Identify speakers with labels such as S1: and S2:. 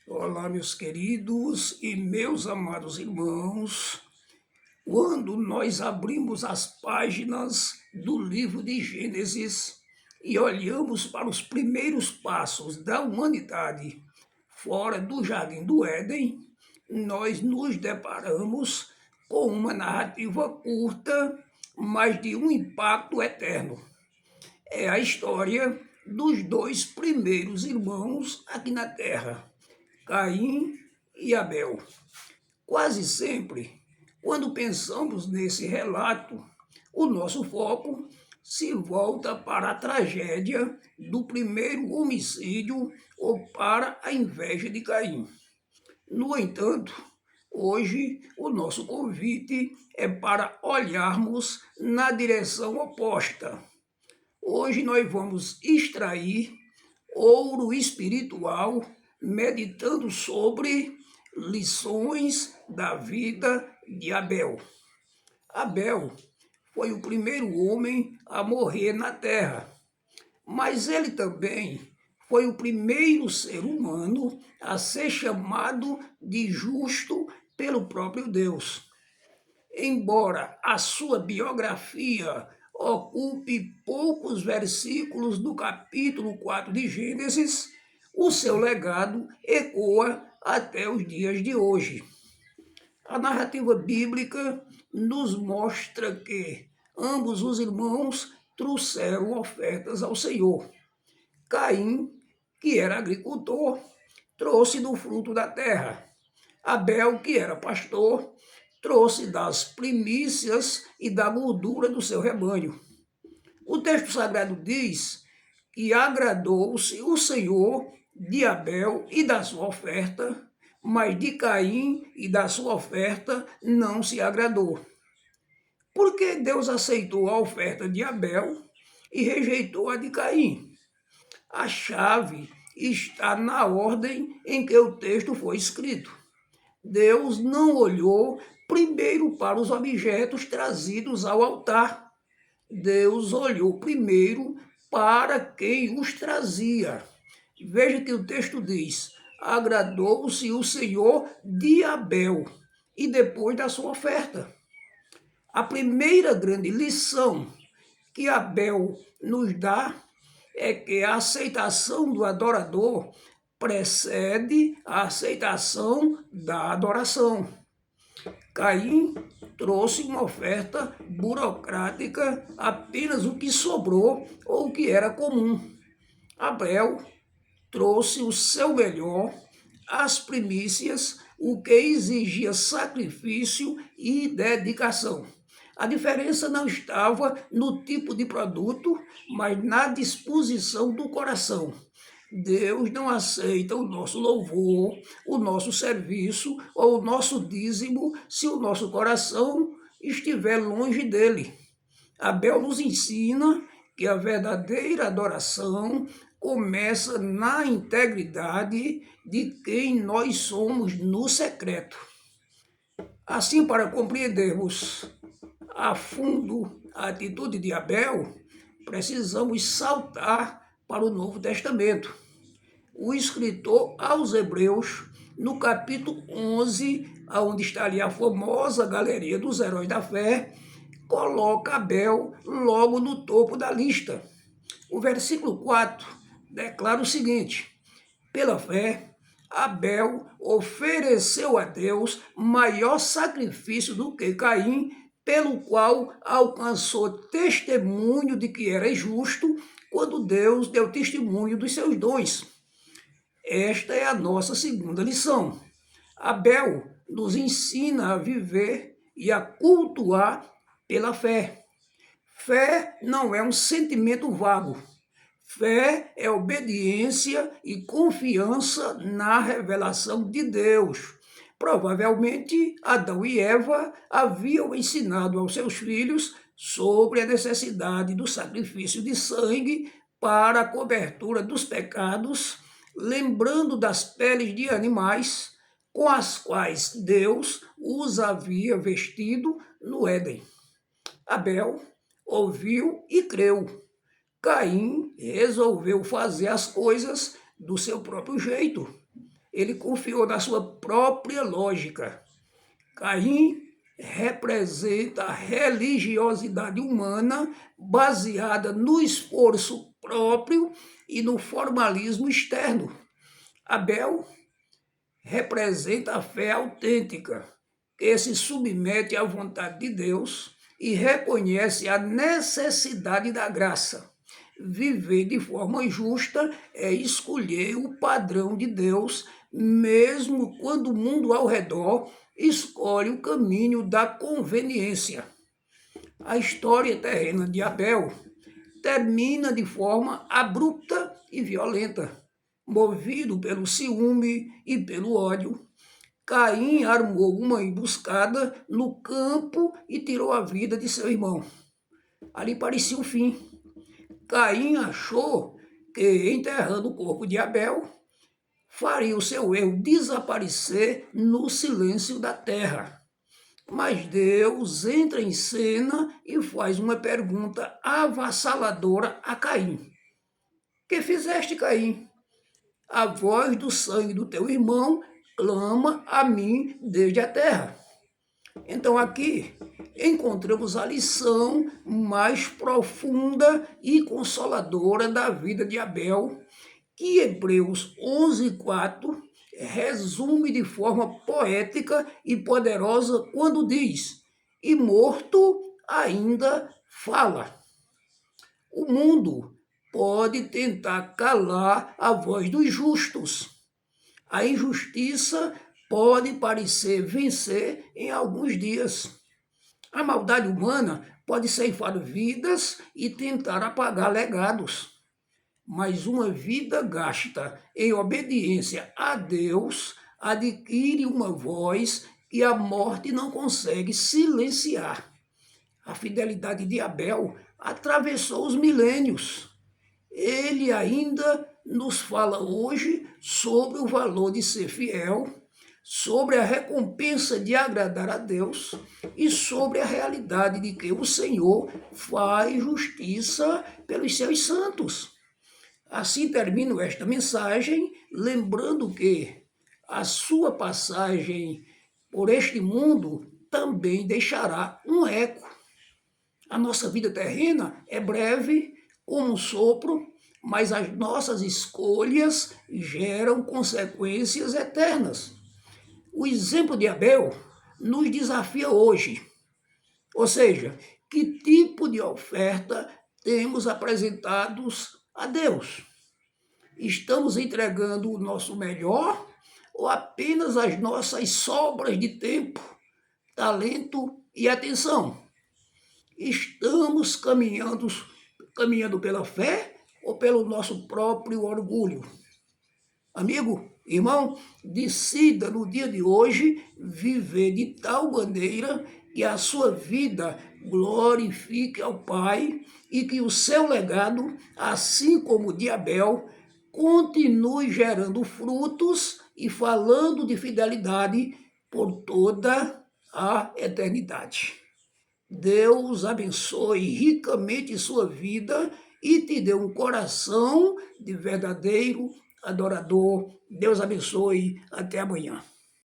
S1: Olá, meus queridos e meus amados irmãos. Quando nós abrimos as páginas do livro de Gênesis e olhamos para os primeiros passos da humanidade fora do Jardim do Éden, nós nos deparamos com uma narrativa curta, mas de um impacto eterno. É a história dos dois primeiros irmãos aqui na Terra, Caim e Abel. Quase sempre, quando pensamos nesse relato, o nosso foco se volta para a tragédia do primeiro homicídio ou para a inveja de Caim. No entanto, hoje o nosso convite é para olharmos na direção oposta. Hoje nós vamos extrair ouro espiritual meditando sobre lições da vida de Abel. Abel foi o primeiro homem a morrer na terra, mas ele também foi o primeiro ser humano a ser chamado de justo pelo próprio Deus. Embora a sua biografia ocupe poucos versículos do capítulo 4 de Gênesis, o seu legado ecoa até os dias de hoje. A narrativa bíblica nos mostra que ambos os irmãos trouxeram ofertas ao Senhor. Caim, que era agricultor, trouxe do fruto da terra. Abel, que era pastor, trouxe das primícias e da gordura do seu rebanho. O texto sagrado diz que agradou-se o Senhor de Abel e da sua oferta, mas de Caim e da sua oferta não se agradou. Por que Deus aceitou a oferta de Abel e rejeitou a de Caim? A chave está na ordem em que o texto foi escrito. Deus não olhou primeiro para os objetos trazidos ao altar. Deus olhou primeiro para quem os trazia. Veja que o texto diz: agradou-se o Senhor de Abel e depois da sua oferta. A primeira grande lição que Abel nos dá é que a aceitação do adorador precede a aceitação da adoração. Caim trouxe uma oferta burocrática, apenas o que sobrou ou o que era comum. Abel trouxe o seu melhor, as primícias, o que exigia sacrifício e dedicação. A diferença não estava no tipo de produto, mas na disposição do coração. Deus não aceita o nosso louvor, o nosso serviço ou o nosso dízimo se o nosso coração estiver longe dele. Abel nos ensina que a verdadeira adoração começa na integridade de quem nós somos no secreto. Assim, para compreendermos a fundo a atitude de Abel, precisamos saltar para o Novo Testamento. O escritor aos Hebreus, no capítulo 11, onde está ali a famosa galeria dos heróis da fé, coloca Abel logo no topo da lista. O versículo 4 declara o seguinte: pela fé, Abel ofereceu a Deus maior sacrifício do que Caim, pelo qual alcançou testemunho de que era justo, quando Deus deu testemunho dos seus dons. Esta é a nossa segunda lição. Abel nos ensina a viver e a cultuar pela fé. Fé não é um sentimento vago. Fé é obediência e confiança na revelação de Deus. Provavelmente, Adão e Eva haviam ensinado aos seus filhos sobre a necessidade do sacrifício de sangue para a cobertura dos pecados, lembrando das peles de animais com as quais Deus os havia vestido no Éden. Abel ouviu e creu. Caim resolveu fazer as coisas do seu próprio jeito. ele confiou na sua própria lógica. Caim representa a religiosidade humana baseada no esforço próprio e no formalismo externo. Abel representa a fé autêntica, que se submete à vontade de Deus e reconhece a necessidade da graça. Viver de forma justa é escolher o padrão de Deus, mesmo quando o mundo ao redor escolhe o caminho da conveniência. A história terrena de Abel termina de forma abrupta e violenta. Movido pelo ciúme e pelo ódio, Caim armou uma emboscada no campo e tirou a vida de seu irmão. Ali parecia o fim. Caim achou que, enterrando o corpo de Abel, faria o seu erro desaparecer no silêncio da terra. Mas Deus entra em cena e faz uma pergunta avassaladora a Caim. Que fizeste, Caim? A voz do sangue do teu irmão clama a mim desde a terra. Então aqui encontramos a lição mais profunda e consoladora da vida de Abel, que Hebreus 11:4 resume de forma poética e poderosa quando diz: e morto ainda fala. O mundo pode tentar calar a voz dos justos. A injustiça pode parecer vencer em alguns dias. A maldade humana pode ceifar vidas e tentar apagar legados. Mas uma vida gasta em obediência a Deus adquire uma voz que a morte não consegue silenciar. A fidelidade de Abel atravessou os milênios. Ele ainda nos fala hoje sobre o valor de ser fiel, sobre a recompensa de agradar a Deus e sobre a realidade de que o Senhor faz justiça pelos seus santos. Assim termino esta mensagem, lembrando que a sua passagem por este mundo também deixará um eco. A nossa vida terrena é breve, como um sopro, mas as nossas escolhas geram consequências eternas. O exemplo de Abel nos desafia hoje. Ou seja, que tipo de oferta temos apresentados a Deus? Estamos entregando o nosso melhor ou apenas as nossas sobras de tempo, talento e atenção? Estamos caminhando pela fé ou pelo nosso próprio orgulho? Amigo, irmão, decida no dia de hoje viver de tal maneira que a sua vida glorifique ao Pai e que o seu legado, assim como o de Abel, continue gerando frutos e falando de fidelidade por toda a eternidade. Deus abençoe ricamente sua vida e te dê um coração de verdadeiro adorador. Deus abençoe. Até amanhã.